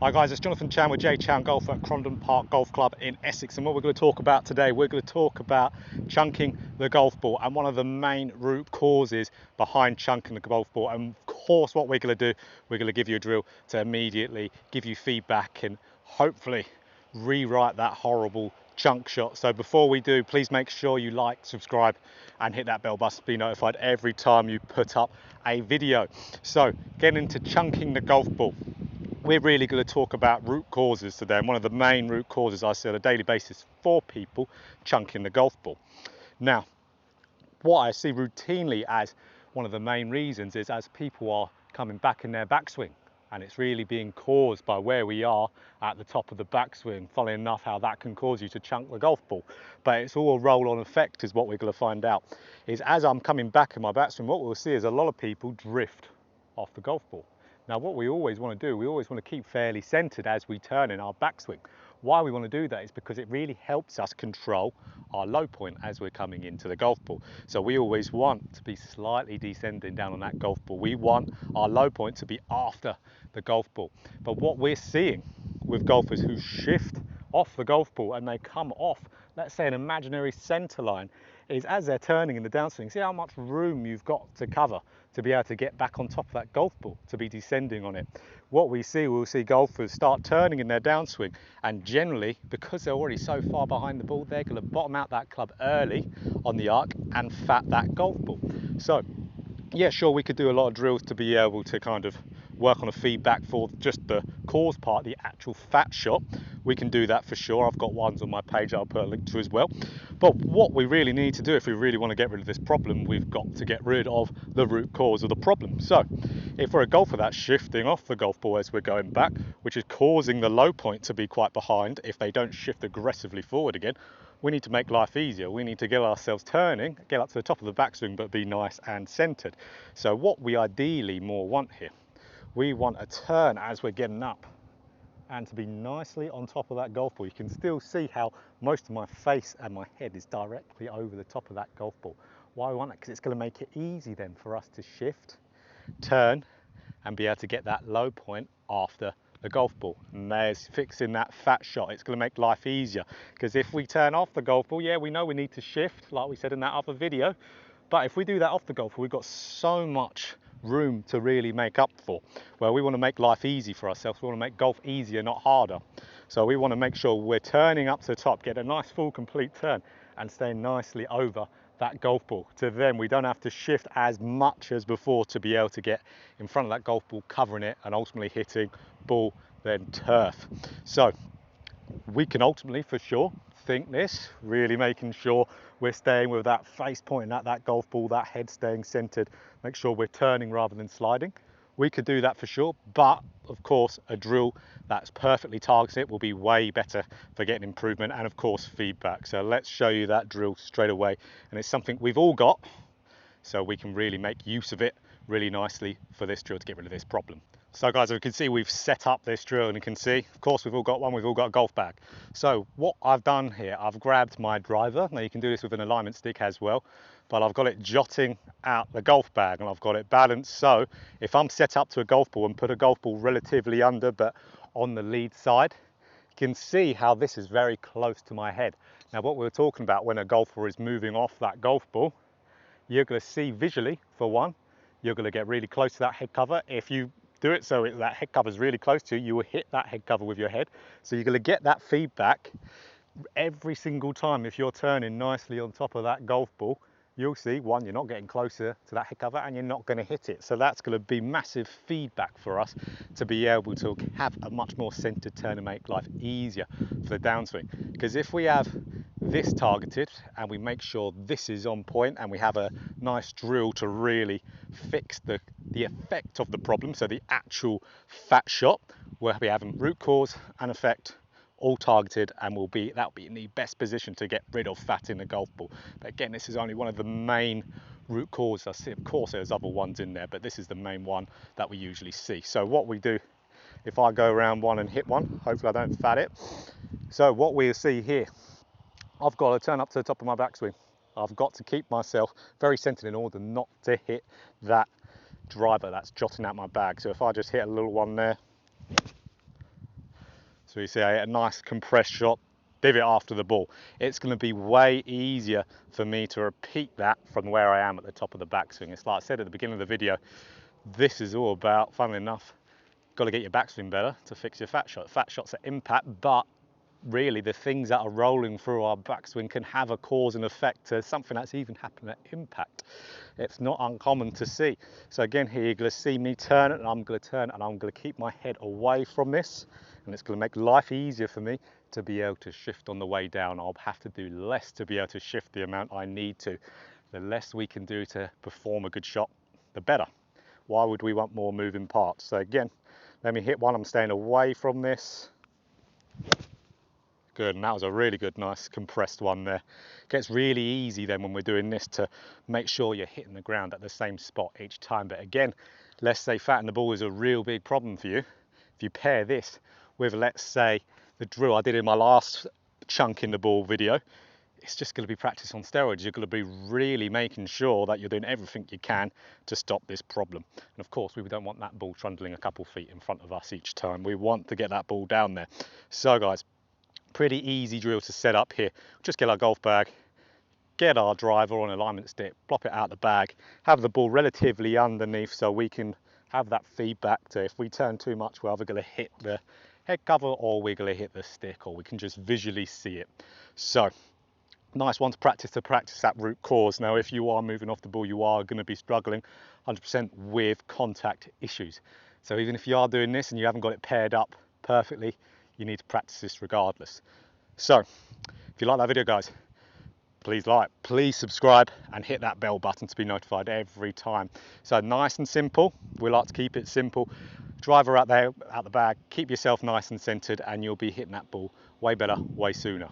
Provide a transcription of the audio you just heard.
Hi guys, it's Jonathan Chan with JChownGolf at Crondon Park Golf Club in Essex, and what we're going to talk about today, we're going to talk about chunking the golf ball and one of the main root causes behind chunking the golf ball. And of course what we're going to do, we're going to give you a drill to immediately give you feedback and hopefully rewrite that horrible chunk shot. So before we do, please make sure you like, subscribe and hit that bell button to be notified every time you put up a video. So getting into chunking the golf ball, we're really going to talk about root causes today, and one of the main root causes I see on a daily basis for people chunking the golf ball. Now, what I see routinely as one of the main reasons is as people are coming back in their backswing, and it's really being caused by where we are at the top of the backswing. Funnily enough, how that can cause you to chunk the golf ball, but it's all a roll-on effect is what we're going to find out. Is as I'm coming back in my backswing, what we'll see is a lot of people drift off the golf ball. Now what we always want to do, we always want to keep fairly centered as we turn in our backswing. Why we want to do that is because it really helps us control our low point as we're coming into the golf ball. So we always want to be slightly descending down on that golf ball. We want our low point to be after the golf ball. But what we're seeing with golfers who shift off the golf ball and they come off, let's say an imaginary center line, is as they're turning in the downswing, see how much room you've got to cover to be able to get back on top of that golf ball, to be descending on it. What we'll see golfers start turning in their downswing, and generally, because they're already so far behind the ball, they're going to bottom out that club early on the arc and fat that golf ball. So yeah, sure, we could do a lot of drills to be able to kind of work on a feedback for just the cause part, the actual fat shot. We can do that for sure. I've got ones on my page I'll put a link to as well. But what we really need to do, if we really want to get rid of this problem, we've got to get rid of the root cause of the problem. So if we're a golfer that's shifting off the golf ball as we're going back, which is causing the low point to be quite behind, if they don't shift aggressively forward again, we need to make life easier. We need to get ourselves turning, get up to the top of the backswing, but be nice and centered. So what we ideally more want here, we want a turn as we're getting up and to be nicely on top of that golf ball. You can still see how most of my face and my head is directly over the top of that golf ball. Why we want that? Because it's going to make it easy then for us to shift, turn, and be able to get that low point after the golf ball. And there's fixing that fat shot. It's going to make life easier, because if we turn off the golf ball, yeah, we know we need to shift like we said in that other video, but if we do that off the golf ball, we've got so much room to really make up for. Well, we want to make life easy for ourselves. We want to make golf easier, not harder. So we want to make sure we're turning up to the top, get a nice full complete turn and stay nicely over that golf ball. To then we don't have to shift as much as before to be able to get in front of that golf ball, covering it and ultimately hitting ball then turf. So we can ultimately for sure think this, really making sure we're staying with that face pointing at that golf ball, that head staying centered, make sure we're turning rather than sliding. We could do that for sure, but of course a drill that's perfectly targeted will be way better for getting improvement and of course feedback. So let's show you that drill straight away, and it's something we've all got, so we can really make use of it really nicely for this drill to get rid of this problem. So guys, as you can see, we've set up this drill, and you can see, of course, we've all got one, we've all got a golf bag. So what I've done here, I've grabbed my driver. Now you can do this with an alignment stick as well, but I've got it jotting out the golf bag and I've got it balanced. So if I'm set up to a golf ball and put a golf ball relatively under, but on the lead side, you can see how this is very close to my head. Now what we were talking about when a golfer is moving off that golf ball, you're going to see visually, for one, you're going to get really close to that head cover. If you do it so that head cover is really close to you, you will hit that head cover with your head. So you're going to get that feedback every single time. If you're turning nicely on top of that golf ball, you'll see, one, you're not getting closer to that head cover and you're not going to hit it. So that's going to be massive feedback for us to be able to have a much more centered turn and make life easier for the downswing. Because if we have this targeted and we make sure this is on point and we have a nice drill to really fix the effect of the problem, so the actual fat shot, where we have root cause and effect all targeted, and that'll be in the best position to get rid of fat in the golf ball. But again, this is only one of the main root causes. I see, of course there's other ones in there, but this is the main one that we usually see. So what we do, if I go around one and hit one, hopefully I don't fat it. So what we'll see here, I've got to turn up to the top of my backswing. I've got to keep myself very centered in order not to hit that driver that's jotting out my bag. So if I just hit a little one there, So you see a nice compressed shot, divot after the ball. It's going to be way easier for me to repeat that from where I am at the top of the backswing. It's like I said at the beginning of the video, this is all about, funnily enough, got to get your backswing better to fix your fat shot. Fat shots at impact, but really the things that are rolling through our backswing can have a cause and effect to something that's even happened at impact. It's not uncommon to see. So again, here you're going to see me turn it, and I'm going to turn it, and I'm going to keep my head away from this, and it's going to make life easier for me to be able to shift on the way down. I'll have to do less to be able to shift the amount I need to. The less we can do to perform a good shot, the better. Why would we want more moving parts? So again, let me hit one. I'm staying away from this. Good, and that was a really good, nice compressed one there. It gets really easy then when we're doing this to make sure you're hitting the ground at the same spot each time. But again, let's say fatting the ball is a real big problem for you. If you pair this with, let's say, the drill I did in my last chunk in the ball video, it's just going to be practice on steroids. You're going to be really making sure that you're doing everything you can to stop this problem. And of course, we don't want that ball trundling a couple feet in front of us each time. We want to get that ball down there. So guys, pretty easy drill to set up here. Just get our golf bag, get our driver on alignment stick, plop it out the bag, have the ball relatively underneath so we can have that feedback to if we turn too much, we're either going to hit the head cover or we're going to hit the stick, or we can just visually see it. So nice one to practice that root cause. Now, if you are moving off the ball, you are going to be struggling 100% with contact issues. So even if you are doing this and you haven't got it paired up perfectly, you need to practice this regardless. So if you like that video, guys, please like, please subscribe, and hit that bell button to be notified every time. So nice and simple. We like to keep it simple. Driver out there, out the bag, keep yourself nice and centered, and you'll be hitting that ball way better, way sooner.